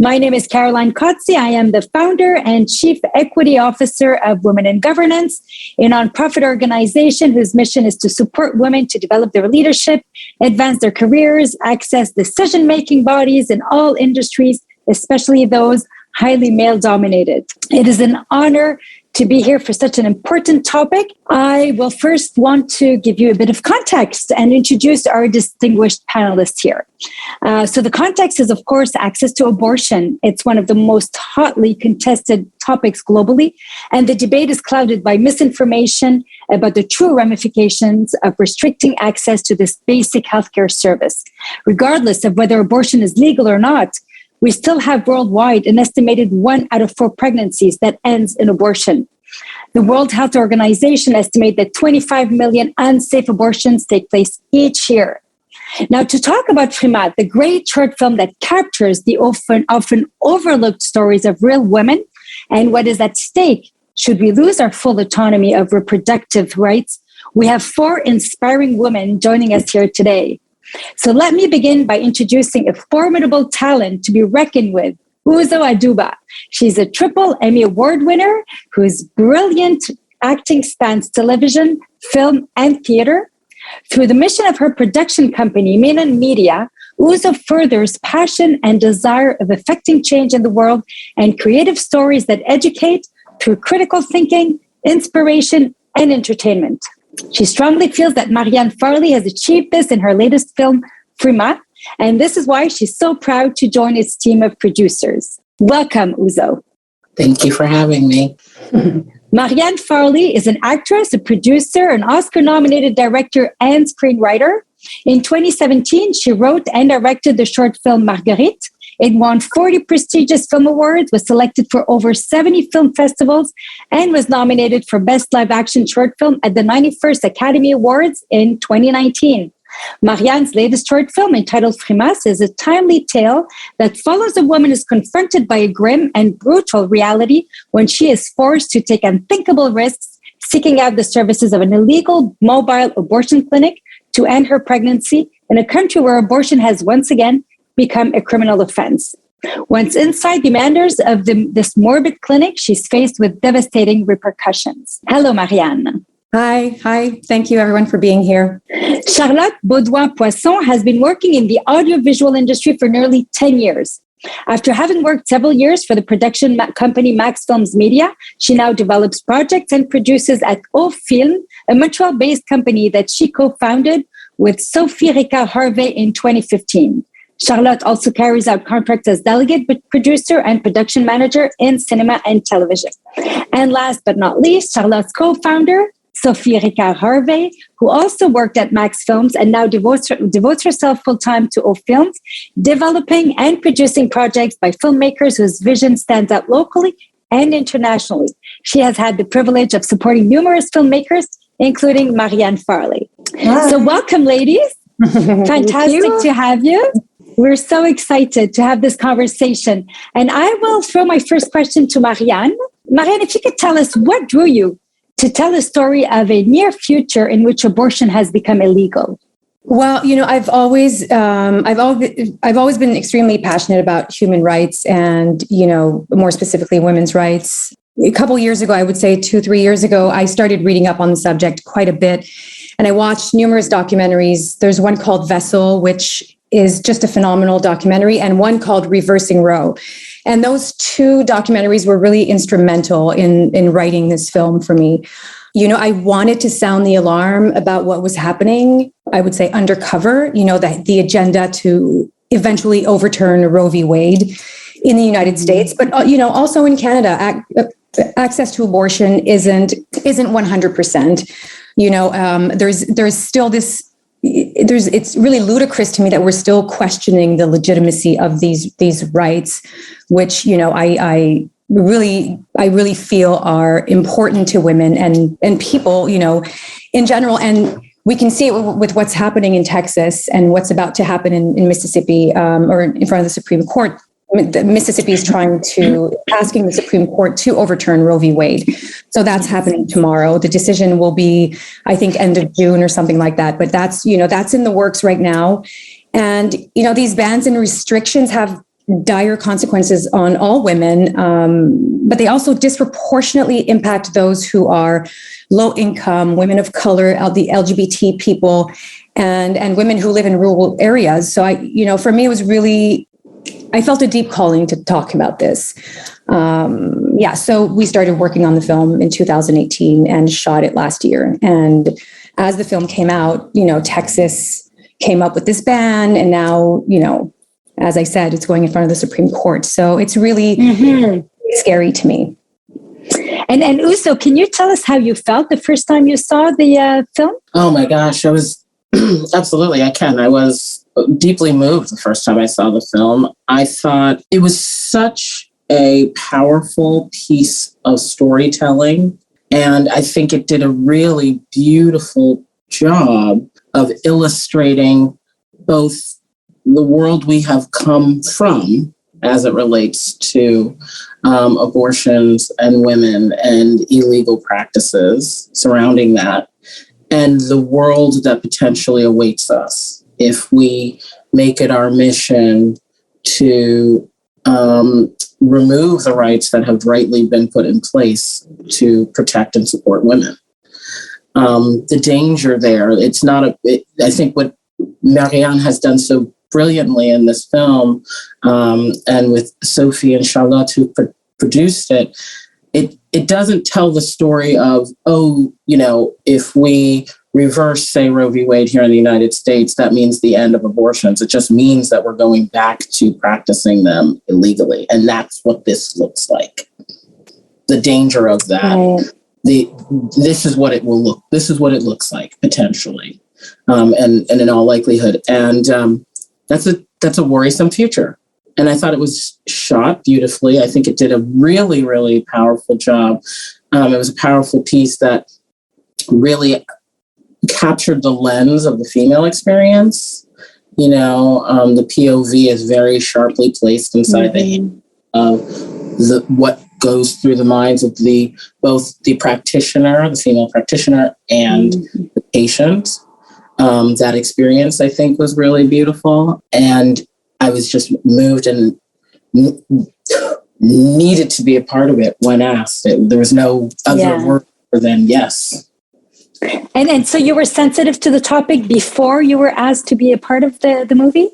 My name is Caroline Kotze. I am the founder and chief equity officer of Women in Governance, a nonprofit organization whose mission is to support women to develop their leadership, advance their careers, access decision-making bodies in all industries, especially those highly male-dominated. It is an honor to be here for such an important topic. I will first want to give you a bit of context and introduce our distinguished panelists here. So the context is, of course, access to abortion. It's one of the most hotly contested topics globally, and the debate is clouded by misinformation about the true ramifications of restricting access to this basic healthcare service. Regardless of whether abortion is legal or not, we still have worldwide an estimated 1 out of 4 pregnancies that ends in abortion. The World Health Organization estimates that 25 million unsafe abortions take place each year. Now, to talk about Frimas, the great short film that captures the often overlooked stories of real women and what is at stake should we lose our full autonomy of reproductive rights, we have 4 inspiring women joining us here today. So let me begin by introducing a formidable talent to be reckoned with, Uzo Aduba. She's a triple Emmy Award winner whose brilliant acting spans television, film, and theater. Through the mission of her production company, Menon Media, Uzo furthers passion and desire of affecting change in the world and creative stories that educate through critical thinking, inspiration, and entertainment. She strongly feels that Marianne Farley has achieved this in her latest film, Frimas, and this is why she's so proud to join its team of producers. Welcome, Uzo. Thank you for having me. Marianne Farley is an actress, a producer, an Oscar-nominated director, and screenwriter. In 2017, she wrote and directed the short film Marguerite. It won 40 prestigious film awards, was selected for over 70 film festivals, and was nominated for Best Live Action Short Film at the 91st Academy Awards in 2019. Marianne's latest short film, entitled Frimas, is a timely tale that follows a woman who is confronted by a grim and brutal reality when she is forced to take unthinkable risks, seeking out the services of an illegal mobile abortion clinic to end her pregnancy in a country where abortion has once again become a criminal offense. Once inside the meanders of this morbid clinic, she's faced with devastating repercussions. Hello, Marianne. Hi. Thank you, everyone, for being here. Charlotte Baudouin-Poisson has been working in the audiovisual industry for nearly 10 years. After having worked several years for the production company Max Films Media, she now develops projects and produces at Au Film, a Montreal-based company that she co-founded with Sophie Ricard Harvey in 2015. Charlotte also carries out contracts as delegate producer and production manager in cinema and television. And last but not least, Charlotte's co-founder, Sophie Ricard Harvey, who also worked at Max Films and now devotes herself full-time to Au Films, developing and producing projects by filmmakers whose vision stands out locally and internationally. She has had the privilege of supporting numerous filmmakers, including Marianne Farley. Hi. So welcome, ladies. Fantastic to have you. We're so excited to have this conversation. And I will throw my first question to Marianne. Marianne, if you could tell us what drew you to tell a story of a near future in which abortion has become illegal. Well, I've always been extremely passionate about human rights and, more specifically women's rights. A couple years ago, I would say 2-3 years ago, I started reading up on the subject quite a bit. And I watched numerous documentaries. There's one called Vessel, which is just a phenomenal documentary, and one called Reversing Roe. And those 2 documentaries were really instrumental in writing this film for me. I wanted to sound the alarm about what was happening, I would say undercover, the agenda to eventually overturn Roe v. Wade in the United States, but, also in Canada. Access to abortion isn't 100%. There's still this. It's really ludicrous to me that we're still questioning the legitimacy of these rights, which I really feel are important to women and people in general. And we can see it with what's happening in Texas and what's about to happen in Mississippi or in front of the Supreme Court. Mississippi is asking the Supreme Court to overturn Roe v. Wade. So that's happening tomorrow. The decision will be, I think, end of June or something like that. But that's in the works right now. And, these bans and restrictions have dire consequences on all women, but they also disproportionately impact those who are low income, women of color, the LGBT people, and women who live in rural areas. So for me, it was really, I felt a deep calling to talk about this. So we started working on the film in 2018 and shot it last year. And as the film came out, Texas came up with this ban, and now, as I said, it's going in front of the Supreme Court. So it's really scary to me. And Uso, can you tell us how you felt the first time you saw the film? Oh my gosh, I was absolutely, I can. I was deeply moved the first time I saw the film. I thought it was such a powerful piece of storytelling. And I think it did a really beautiful job of illustrating both the world we have come from as it relates to abortions and women and illegal practices surrounding that, and the world that potentially awaits us if we make it our mission to remove the rights that have rightly been put in place to protect and support women. The danger there, I think what Marianne has done so brilliantly in this film, and with Sophie and Charlotte who produced it, it doesn't tell the story of, if we reverse, say, Roe v. Wade here in the United States, that means the end of abortions. It just means that we're going back to practicing them illegally. And that's what this looks like. The danger of that. Right. This is what it will look. This is what it looks like potentially, and in all likelihood. And that's a worrisome future. And I thought it was shot beautifully. I think it did a really, really powerful job. It was a powerful piece that really captured the lens of the female experience. The POV is very sharply placed inside the what goes through the minds of both the practitioner, the female practitioner, and the patient. That experience, I think, was really beautiful. And I was just moved and needed to be a part of it when asked. There was no other word than yes. And so you were sensitive to the topic before you were asked to be a part of the movie?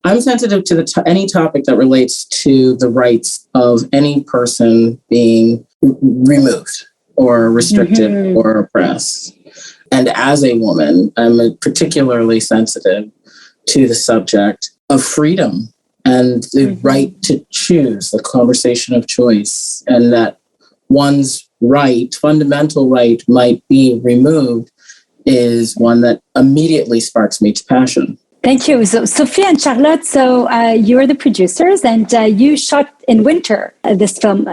I'm sensitive to any topic that relates to the rights of any person being removed or restricted or oppressed. And as a woman, I'm particularly sensitive to the subject of freedom and the right to choose, the conversation of choice, and that one's right, fundamental right, might be removed is one that immediately sparks me to passion. Thank you. So, Sophia and Charlotte, you're the producers and you shot in winter this film.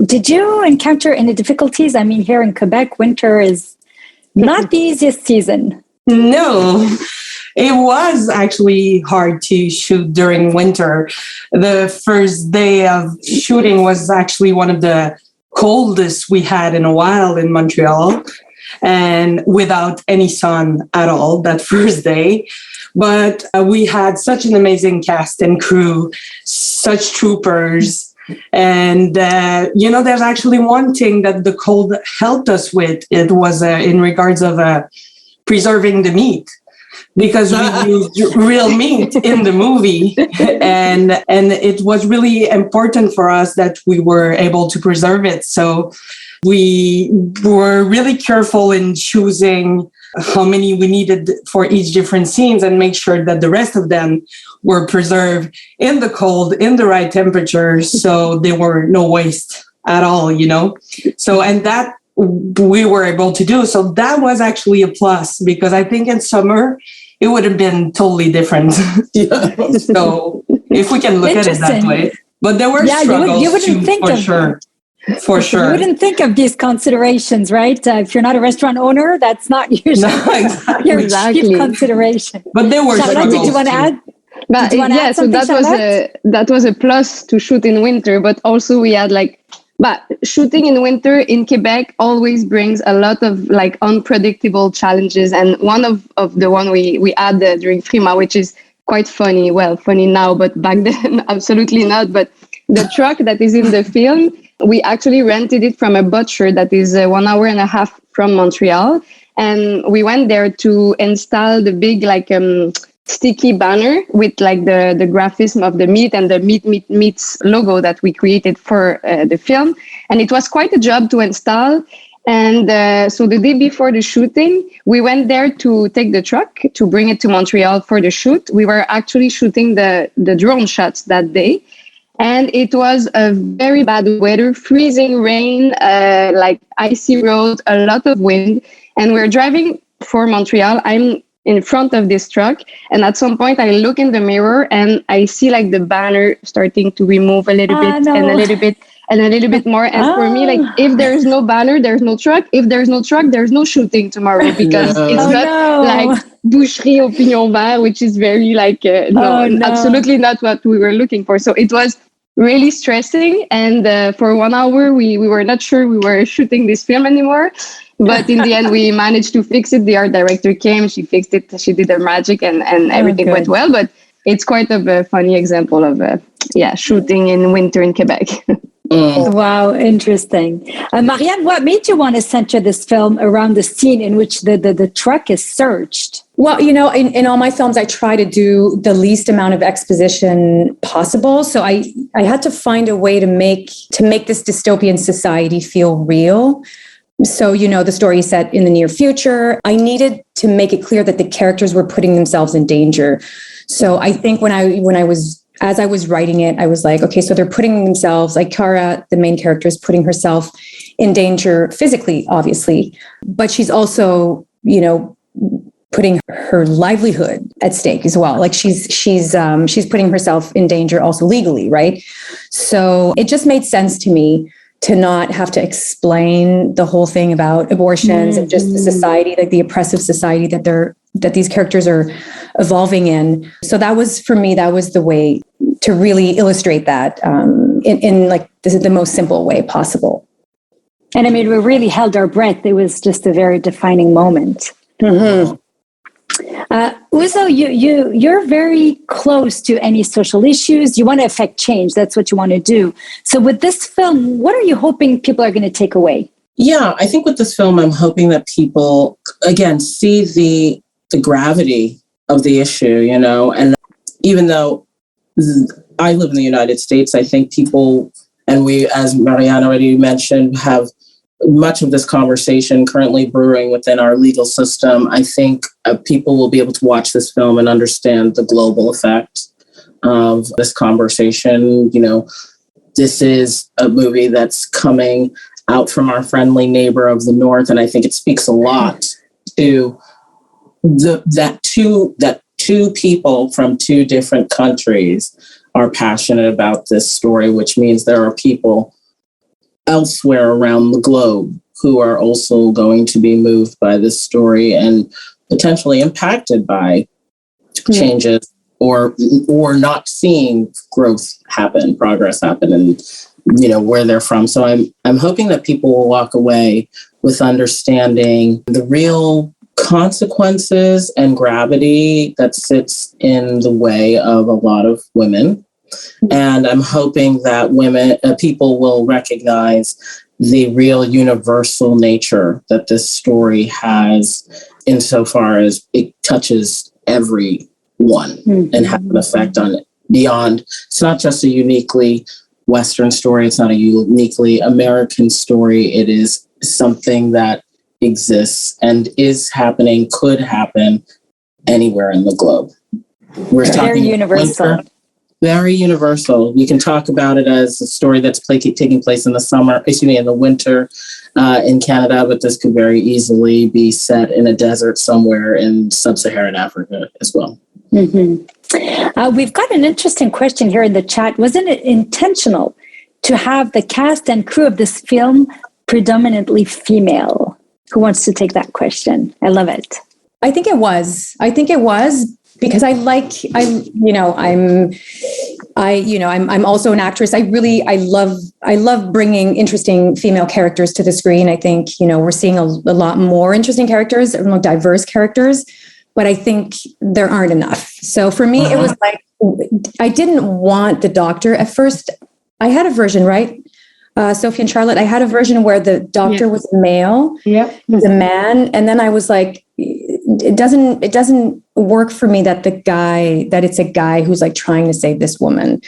Did you encounter any difficulties? I mean, here in Quebec, winter is not the easiest season. No, it was actually hard to shoot during winter. The first day of shooting was actually one of the coldest we had in a while in Montreal, and without any sun at all that first day. But we had such an amazing cast and crew, such troopers. And, there's actually one thing that the cold helped us with. It was in regards of preserving the meat, because we used real meat in the movie. And it was really important for us that we were able to preserve it. So we were really careful in choosing how many we needed for each different scenes and make sure that the rest of them were preserved in the cold, in the right temperature, so there were no waste at all, So, and that we were able to do. So that was actually a plus, because I think in summer, it would have been totally different. So if we can look at it that way. But there were struggles you wouldn't think for sure. For sure. You wouldn't think of these considerations, right? If you're not a restaurant owner, that's not usually your chief consideration. But there were Charlotte, struggles. did you want to add? But so that was a plus to shoot in winter, but also we had but shooting in winter in Quebec always brings a lot of unpredictable challenges. And one of the one we had during Frimas, which is quite funny. Well, funny now, but back then, absolutely not. But the truck that is in the film, we actually rented it from a butcher that is 1 hour and a half from Montreal. And we went there to install the big, sticky banner with the graphism of the meat and the meats logo that we created for the film. And it was quite a job to install. And so the day before the shooting, we went there to take the truck to bring it to Montreal for the shoot. We were actually shooting the drone shots that day. And it was a very bad weather, freezing rain, icy road, a lot of wind. And we're driving for Montreal. I'm in front of this truck. And at some point I look in the mirror and I see the banner starting to remove a little bit and a little bit and a little bit more. And for me, if there's no banner, there's no truck. If there's no truck, there's no shooting tomorrow because it's not boucherie au pignon vert, which is very absolutely not what we were looking for. So it was really stressing. And for 1 hour, we were not sure we were shooting this film anymore. But in the end, we managed to fix it. The art director came, she fixed it, she did her magic, and everything went well. But it's quite a funny example of shooting in winter in Quebec. Wow, interesting. Marianne, what made you want to center this film around the scene in which the truck is searched? Well, in all my films, I try to do the least amount of exposition possible. So I had to find a way to make this dystopian society feel real. So, the story is set in the near future. I needed to make it clear that the characters were putting themselves in danger. So I think as I was writing it, I was like, okay, so they're putting themselves, Cara, the main character, is putting herself in danger physically, obviously, but she's also, putting her livelihood at stake as well. She's putting herself in danger also legally, right? So it just made sense to me to not have to explain the whole thing about abortions and just the society, the oppressive society that these characters are evolving in. So that was, for me, that was the way to really illustrate that in the most simple way possible. And we really held our breath. It was just a very defining moment. Mm-hmm. Uzo, you're very close to any social issues. You want to affect change. That's what you want to do. So with this film, what are you hoping people are going to take away? Yeah, I think with this film, I'm hoping that people, again, see the gravity of the issue, and even though I live in the United States, I think people, and we, as Marianne already mentioned, have much of this conversation currently brewing within our legal system. I think people will be able to watch this film and understand the global effect of this conversation. This is a movie that's coming out from our friendly neighbor of the North, and I think it speaks a lot to that two people from two different countries are passionate about this story, which means there are people elsewhere around the globe who are also going to be moved by this story and potentially impacted by changes or not seeing progress happen and where they're from. So I'm hoping that people will walk away with understanding the real consequences and gravity that sits in the way of a lot of women. And I'm hoping that people will recognize the real universal nature that this story has insofar as it touches everyone and has an effect on it beyond. It's not just a uniquely Western story. It's not a uniquely American story. It is something that exists and is happening, could happen anywhere in the globe. We're very universal. Very universal. You can talk about it as a story that's taking place in the winter in Canada, but this could very easily be set in a desert somewhere in sub-Saharan Africa as well. Mm-hmm. We've got an interesting question here in the chat. Wasn't it intentional to have the cast and crew of this film predominantly female? Who wants to take that question? I love it. I think it was because I'm also an actress. I love bringing interesting female characters to the screen. I think, we're seeing a lot more interesting characters, more diverse characters. but I think there aren't enough. So for me, it was like, I didn't want the doctor at first. I had a version, right? Sophie and Charlotte, I had a version where the doctor was a male, was a man. And then I was like, it doesn't work for me that it's a guy who's like trying to save this woman,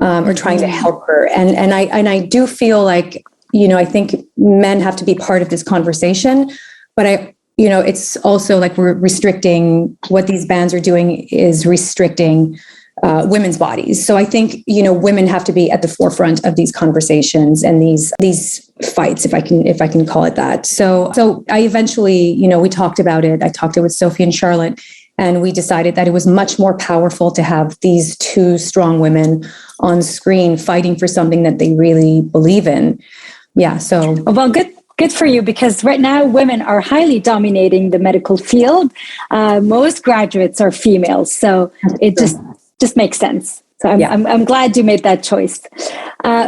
or trying to help her. And I do feel like, I think men have to be part of this conversation, but it's also like we're restricting what these bans are doing is restricting women's bodies. So I think, women have to be at the forefront of these conversations and these fights, if I can call it that. So I eventually, we talked about it. I talked it with Sophie and Charlotte, and we decided that it was much more powerful to have these two strong women on screen fighting for something that they really believe in. Yeah. So, well, good for you, because right now women are highly dominating the medical field. Most graduates are females, so it just makes sense. So I'm glad you made that choice.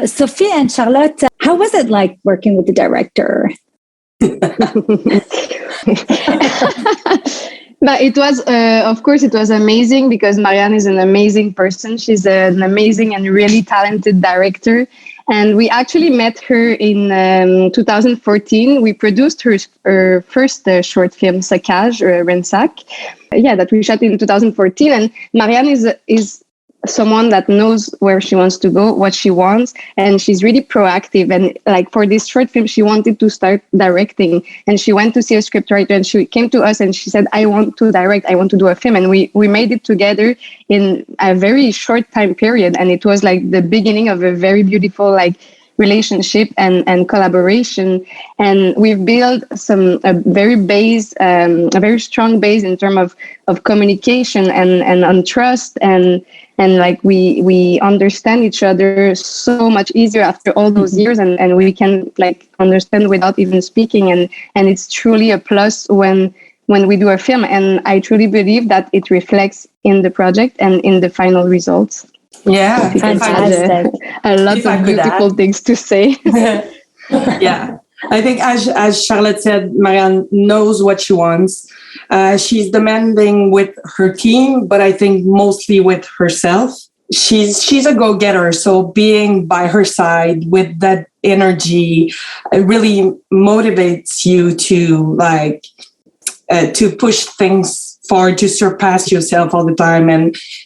Sophie and Charlotte, how was it like working with the director? But it was, of course, it was amazing because Marianne is an amazing person. She's an amazing and really talented director. And we actually met her in 2014. We produced her first short film, Saccage, or Rensac, that we shot in 2014. And Marianne is someone that knows where she wants to go, what she wants, and she's really proactive. And like for this short film, she wanted to start directing, and she went to see a scriptwriter, and she came to us and she said, I want to direct, I want to do a film. And we made it together in a very short time period. And it was like the beginning of a very beautiful relationship and collaboration. And we've built a very strong base in terms of communication and on trust, and we understand each other so much easier after all those years, and we can understand without even speaking, and it's truly a plus when we do a film. And I truly believe that it reflects in the project and in the final results. Yeah, fantastic. A lot of beautiful things to say. Yeah, I think as Charlotte said, Marianne knows what she wants. She's demanding with her team, but I think mostly with herself. She's a go-getter. So being by her side with that energy, it really motivates you to push things forward, to surpass yourself all the time.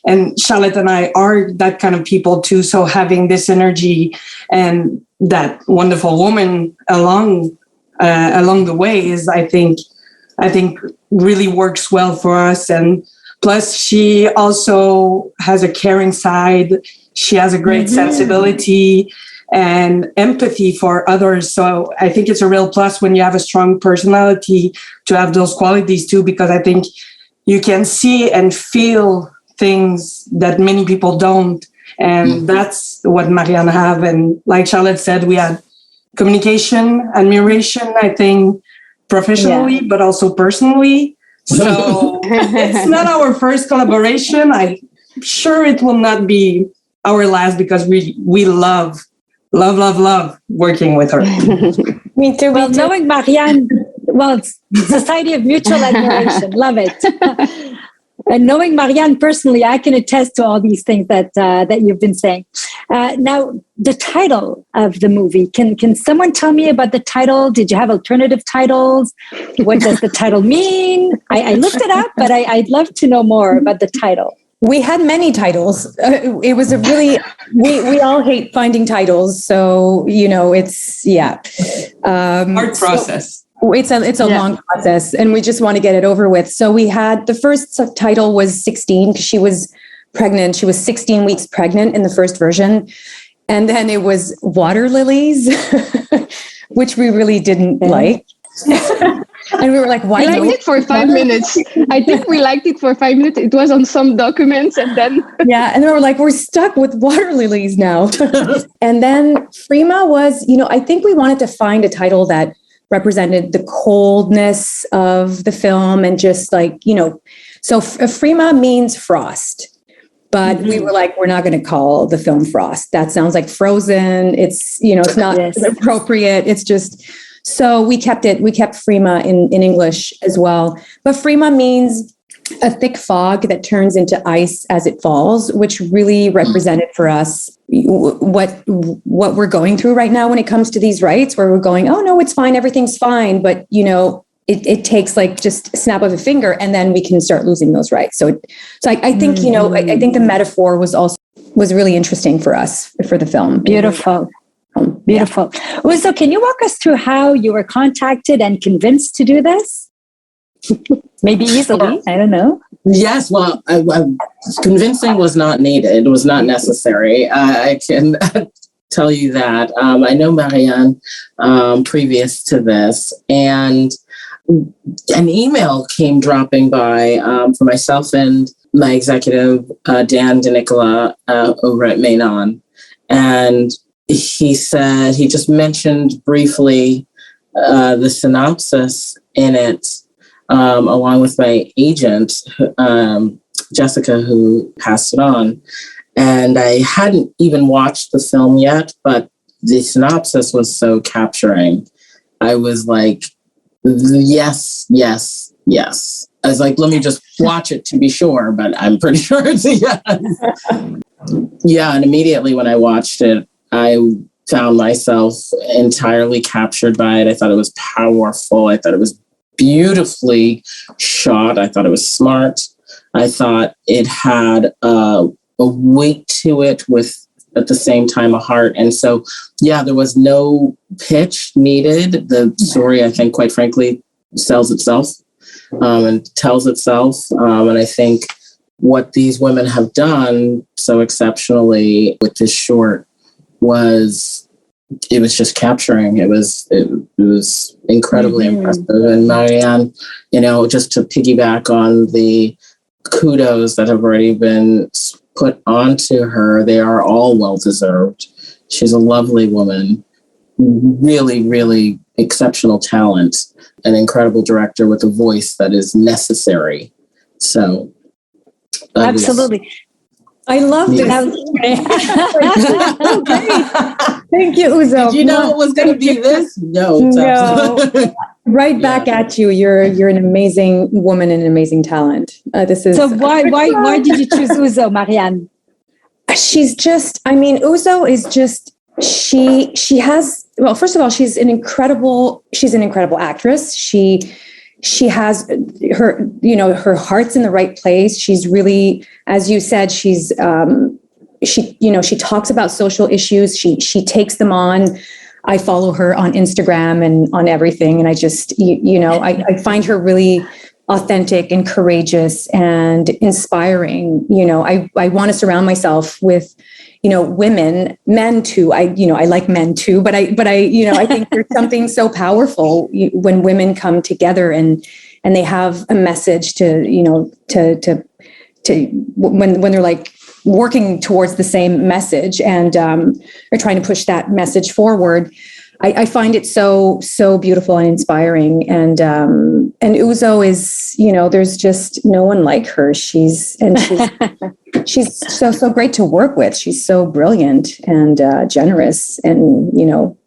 And Charlotte and I are that kind of people too. So having this energy and that wonderful woman along the way is, I think really works well for us. And plus she also has a caring side. She has a great sensibility and empathy for others. So I think it's a real plus when you have a strong personality to have those qualities too, because I think you can see and feel things that many people don't. And that's what Marianne have. And like Charlotte said, we had communication, admiration, I think, professionally, but also personally. So it's not our first collaboration. I'm sure it will not be our last, because we love working with her. Me too. Well, knowing Marianne, it's Society of Mutual Admiration. Love it. And knowing Marianne personally, I can attest to all these things that you've been saying. Now, the title of the movie, can someone tell me about the title? Did you have alternative titles? What does the title mean? I looked it up, but I'd love to know more about the title. We had many titles. It was a really, we all hate finding titles. So, it's, hard process. It's a long process, and we just want to get it over with. So we had, the first title was 16, because she was pregnant. She was 16 weeks pregnant in the first version. And then it was Water Lilies, which we really didn't like. And we were like, why? We liked it for 5 minutes. I think we liked it for 5 minutes. It was on some documents, and then and then we're like, we're stuck with Water Lilies now. And then Frima was, I think we wanted to find a title that represented the coldness of the film, and just so Frima means frost, but we were like, we're not going to call the film Frost. That sounds like Frozen. It's, it's not appropriate. It's just, so we kept Frima in English as well. But Frima means a thick fog that turns into ice as it falls, which really represented for us what we're going through right now when it comes to these rights, where we're going, oh no, it's fine, everything's fine, but it takes like just a snap of a finger, and then we can start losing those rights. So I think I think the metaphor was really interesting for us for the film. Beautiful. Beautiful. Well, so can you walk us through how you were contacted and convinced to do this? Maybe easily. I don't know. Yes, well, convincing was not needed. It was not necessary. I can tell you that. I know Marianne previous to this, and an email came dropping by for myself and my executive, Dan DeNicola, over at Mainon. And he said, he just mentioned briefly the synopsis in it, along with my agent, Jessica, who passed it on. And I hadn't even watched the film yet, but the synopsis was so capturing. I was like, yes, yes, yes. I was like, let me just watch it to be sure, but I'm pretty sure it's a yes. Yeah, and immediately when I watched it, I found myself entirely captured by it. I thought it was powerful. I thought it was beautifully shot. I thought it was smart. I thought it had a weight to it with, at the same time, a heart. And so, yeah, there was no pitch needed. The story, I think, quite frankly, sells itself and tells itself. And I think what these women have done so exceptionally with this short was just capturing. It was incredibly impressive. And Marianne, just to piggyback on the kudos that have already been put onto her, they are all well-deserved. She's a lovely woman, really, really exceptional talent, an incredible director with a voice that is necessary. So, absolutely. I love this. Oh, great. Thank you, Uzo. Did you know it was going to be this? No. Right back at you. You're an amazing woman and an amazing talent. This is so. Why did you choose Uzo, Marianne? She's just. I mean, Uzo is just. She has. Well, first of all, she's an incredible actress. She has her heart's in the right place. She's really, as you said, she talks about social issues. She takes them on. I follow her on Instagram and on everything. And I just, I find her really authentic and courageous and inspiring. I want to surround myself with, women, men too. I like men too, but I think there's something so powerful when women come together and they have a message to when they're like working towards the same message and are trying to push that message forward. I find it so beautiful and inspiring. And Uzo is, there's just no one like her. She's so great to work with. She's so brilliant and generous and,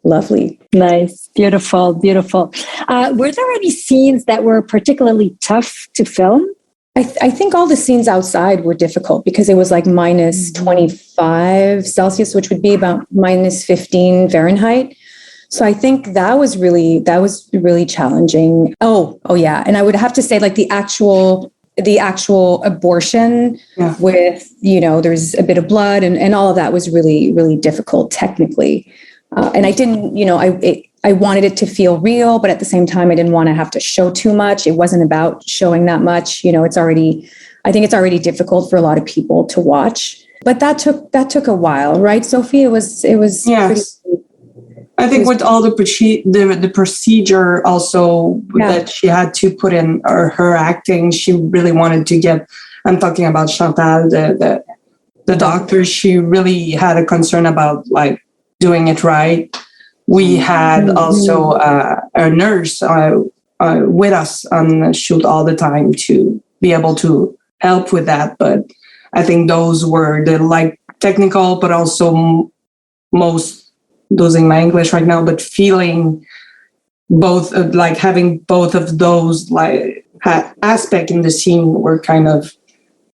lovely. Nice. Beautiful. Beautiful. Were there any scenes that were particularly tough to film? I think all the scenes outside were difficult because it was like minus 25 Celsius, which would be about minus 15 Fahrenheit. So I think that was really challenging. Oh yeah. And I would have to say like the actual abortion with, there's a bit of blood and all of that was really, really difficult technically. And I didn't, I wanted it to feel real, but at the same time, I didn't want to have to show too much. It wasn't about showing that much. I think it's already difficult for a lot of people to watch, but that took a while, right, Sophie? It was yes. I think with all the procedure also that she had to put in her acting, she really wanted to get, I'm talking about Chantal, the doctor, she really had a concern about like doing it right. We had also a nurse with us on shoot all the time to be able to help with that. But I think those were the like technical, but also most, losing my English right now, but feeling both, like having both of those like aspect in the scene were kind of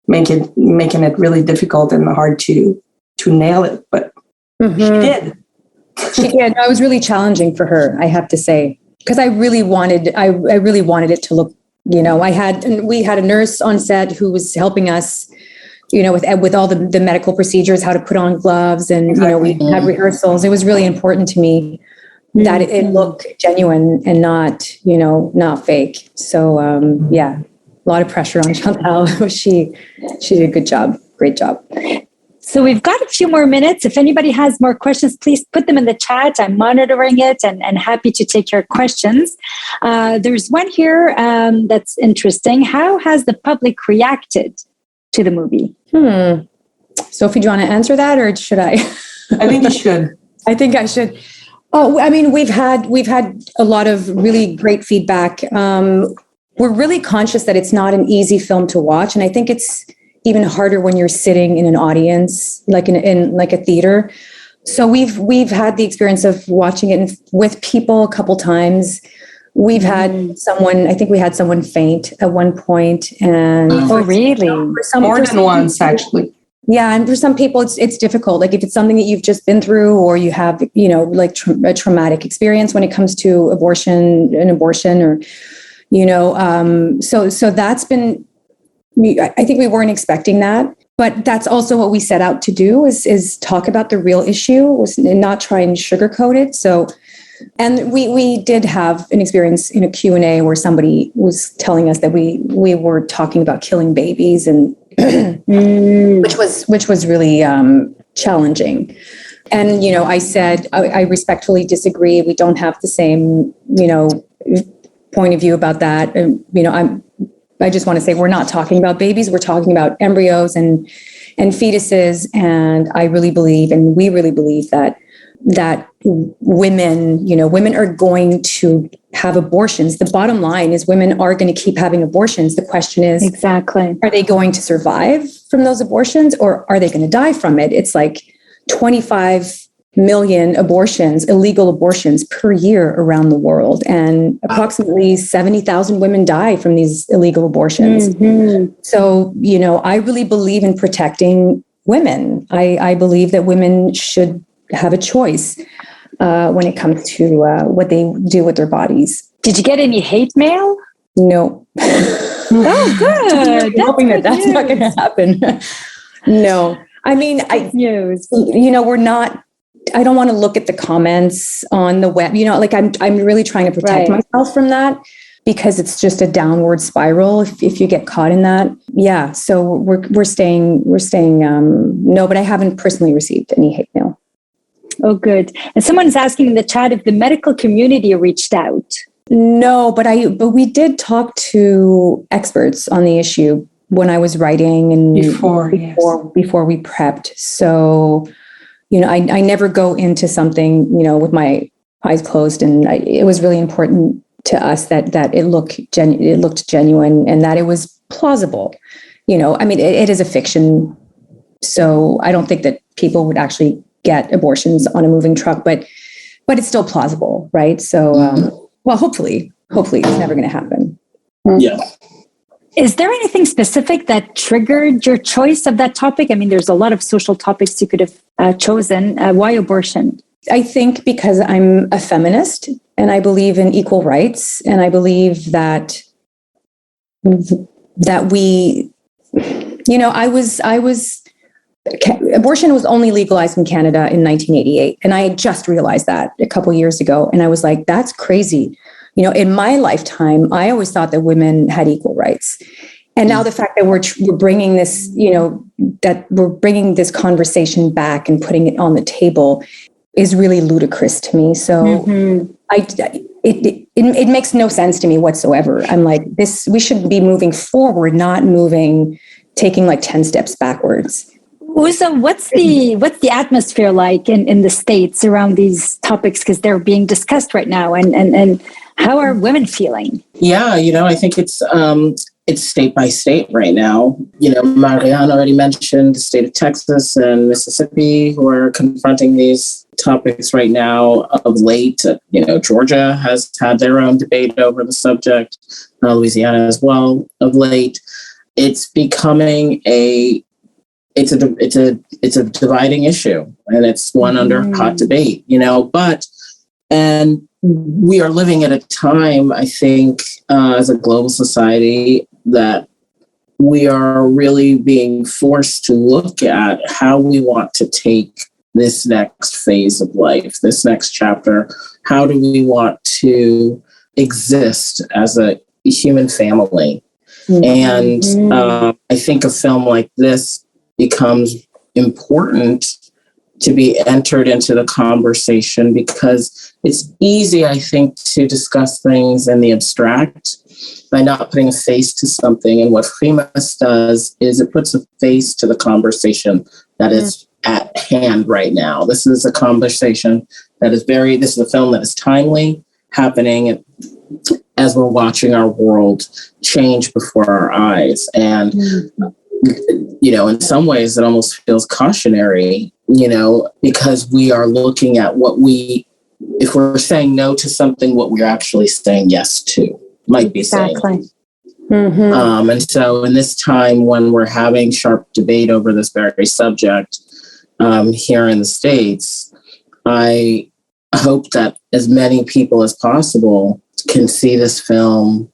making it really difficult and hard to nail it. But she did. She did. No, it was really challenging for her, I have to say, because I really wanted it to look. We had a nurse on set who was helping us, with all the medical procedures, how to put on gloves, and we had rehearsals. It was really important to me that it looked genuine and not fake. So a lot of pressure on Chantal. She did a good job, great job. So we've got a few more minutes. If anybody has more questions, please put them in the chat. I'm monitoring it and happy to take your questions. There's one here that's interesting. How has the public reacted to the movie? Sophie, do you want to answer that, or should I? I think you should. I think I should. Oh, I mean, we've had a lot of really great feedback. We're really conscious that it's not an easy film to watch, and I think it's even harder when you're sitting in an audience, like in like a theater. So we've had the experience of watching it with people a couple times. We've had someone, I think we had someone faint at one point, and really? More than once, actually. Yeah, and for some people, it's difficult. Like if it's something that you've just been through, or you have a traumatic experience when it comes to abortion, or so that's been. I think we weren't expecting that, but that's also what we set out to do is talk about the real issue, was not try and sugarcoat it. So, and we did have an experience in a Q&A where somebody was telling us that we were talking about killing babies, and which was really challenging. And I said I respectfully disagree. We don't have the same point of view about that. I just want to say we're not talking about babies. We're talking about embryos and fetuses. And I really believe, and we really believe that women are going to have abortions. The bottom line is women are going to keep having abortions. The question is, exactly, are they going to survive from those abortions, or are they going to die from it? It's like 25 million illegal abortions per year around the world. And approximately 70,000 women die from these illegal abortions. So, I really believe in protecting women. I believe that women should have a choice when it comes to what they do with their bodies. Did you get any hate mail? No. Oh, good. I'm hoping that's not going to happen. No. I mean, we're not. I don't want to look at the comments on the web. I'm really trying to protect myself from that, because it's just a downward spiral if you get caught in that. Yeah. So we're staying. No, but I haven't personally received any hate mail. Oh, good. And someone's asking in the chat if the medical community reached out. No, but we did talk to experts on the issue when I was writing and before we prepped. So, I never go into something, with my eyes closed, and it was really important to us that it looked genuine and that it was plausible. I mean, it is a fiction, so I don't think that people would actually get abortions on a moving truck, but it's still plausible, right? So, well, hopefully it's never going to happen. Yeah. Is there anything specific that triggered your choice of that topic? I mean, there's a lot of social topics you could have chosen. Why abortion? I think because I'm a feminist and I believe in equal rights, and I believe that we, abortion was only legalized in Canada in 1988, and I had just realized that a couple of years ago, and I was like, that's crazy. In my lifetime, I always thought that women had equal rights. And now the fact that we're bringing this, that we're bringing this conversation back and putting it on the table is really ludicrous to me. So it makes no sense to me whatsoever. I'm like, we should be moving forward, not taking like 10 steps backwards. So what's the atmosphere like in the States around these topics? Because they're being discussed right now. And how are women feeling? Yeah, I think it's it's state by state right now. Marianne already mentioned the state of Texas and Mississippi who are confronting these topics right now. Of late, Georgia has had their own debate over the subject, Louisiana as well. Of late, it's becoming it's a dividing issue, and it's one under hot debate. And we are living at a time, I think, as a global society, that we are really being forced to look at how we want to take this next phase of life, this next chapter. How do we want to exist as a human family? And I think a film like this becomes important to be entered into the conversation, because it's easy, I think, to discuss things in the abstract by not putting a face to something. And what Frimas does is it puts a face to the conversation that is at hand right now. This is a conversation that is this is a film that is timely, happening as we're watching our world change before our eyes. And, in some ways it almost feels cautionary, because we are looking at if we're saying no to something, what we're actually saying yes to might be saying. And so in this time when we're having sharp debate over this very subject here in the States, I hope that as many people as possible can see this film,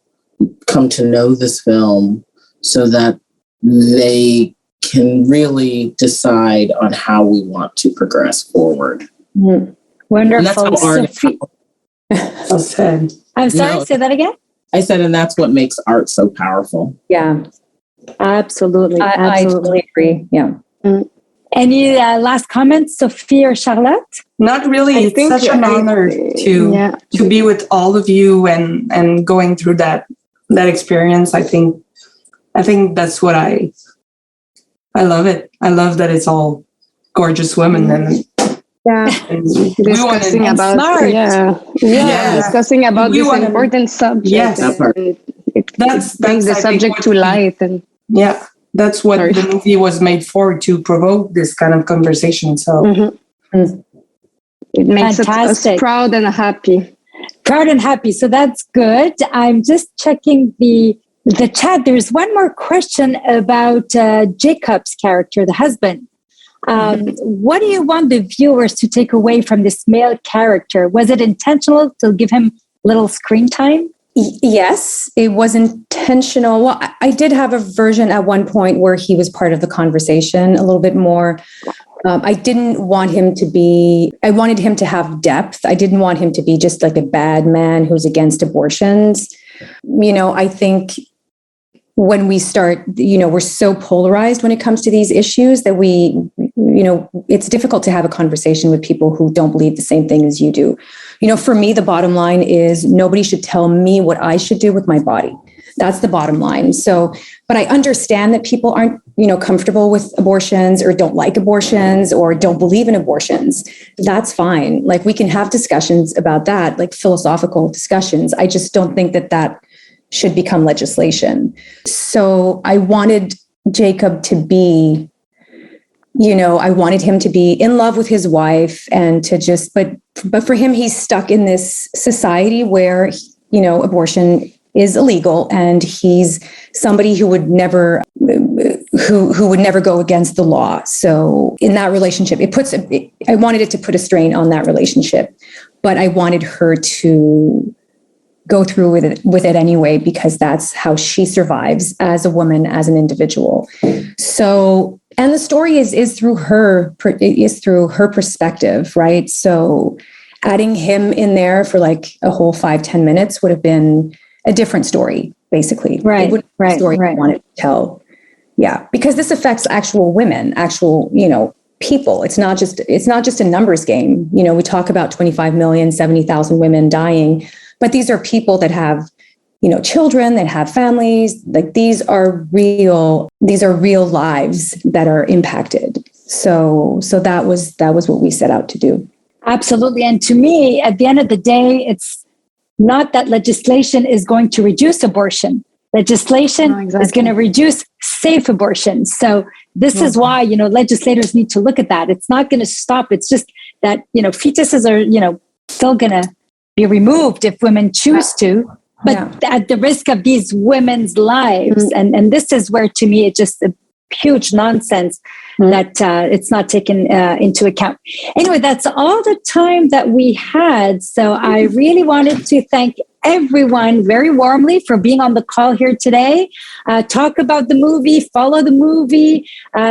come to know this film, so that they can really decide on how we want to progress forward. Wonderful. Well said. I'm sorry, say that again? I said, and that's what makes art so powerful. Yeah, Absolutely. I totally agree. Yeah. Any last comments, Sophie or Charlotte? Not really. It's such an honor to be with all of you and going through that experience. I think that's what I love it. I love that it's all gorgeous women and discussing about discussing about this important subject. Yes, it brings the subject to light, and that's what the movie was made for, to provoke this kind of conversation. So it makes us proud and happy. Proud and happy. So that's good. I'm just checking the chat. There's one more question about Jacob's character, the husband. What do you want the viewers to take away from this male character? Was it intentional to give him little screen time? Yes, it was intentional. Well, I did have a version at one point where he was part of the conversation a little bit more. I didn't want him to be, I wanted him to have depth. I didn't want him to be just like a bad man who's against abortions. I think when we start, we're so polarized when it comes to these issues that it's difficult to have a conversation with people who don't believe the same thing as you do. For me, the bottom line is nobody should tell me what I should do with my body. That's the bottom line. So, but I understand that people aren't, comfortable with abortions or don't like abortions or don't believe in abortions. That's fine. Like, we can have discussions about that, like philosophical discussions. I just don't think that should become legislation. So I wanted Jacob to be, I wanted him to be in love with his wife and to just, but for him, he's stuck in this society where, abortion is illegal, and he's somebody who would never go against the law. So in that relationship, I wanted it to put a strain on that relationship, but I wanted her to go through with it anyway, because that's how she survives as a woman, as an individual. So, and the story is through her perspective, right? So adding him in there for like a whole 5-10 minutes would have been a different story, basically. Right. It wouldn't be the story I wanted to tell. Yeah. Because this affects actual women, people. It's not just a numbers game. We talk about 25 million, 70,000 women dying, but these are people that have, children, that have families. Like, these are real lives that are impacted. So that was what we set out to do. Absolutely. And to me, at the end of the day, it's not that legislation is going to reduce abortion. legislation No, exactly. is going to reduce safe abortions. So this is why, legislators need to look at that. It's not going to stop. It's just that, fetuses are, still going to be removed if women choose to, but at the risk of these women's lives. And this is where, to me, it's just a huge nonsense that it's not taken into account. Anyway, that's all the time that we had. So I really wanted to thank everyone very warmly for being on the call here today. Talk about the movie, follow the movie,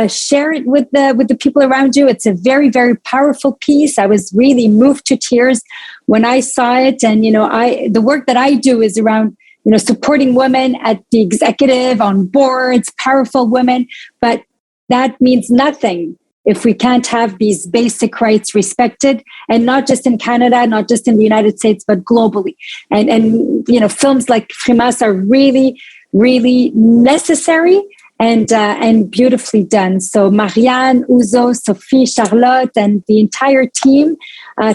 share it with the people around you. It's a very, very powerful piece. I was really moved to tears when I saw it. And, the work that I do is around, supporting women at the executive, on boards, powerful women. But that means nothing if we can't have these basic rights respected, and not just in Canada, not just in the United States, but globally. And films like Frimas are really, really necessary and beautifully done. So Marianne, Uzo, Sophie, Charlotte, and the entire team,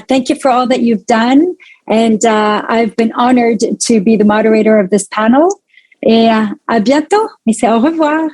thank you for all that you've done. And I've been honored to be the moderator of this panel. Et à bientôt. Et c'est au revoir.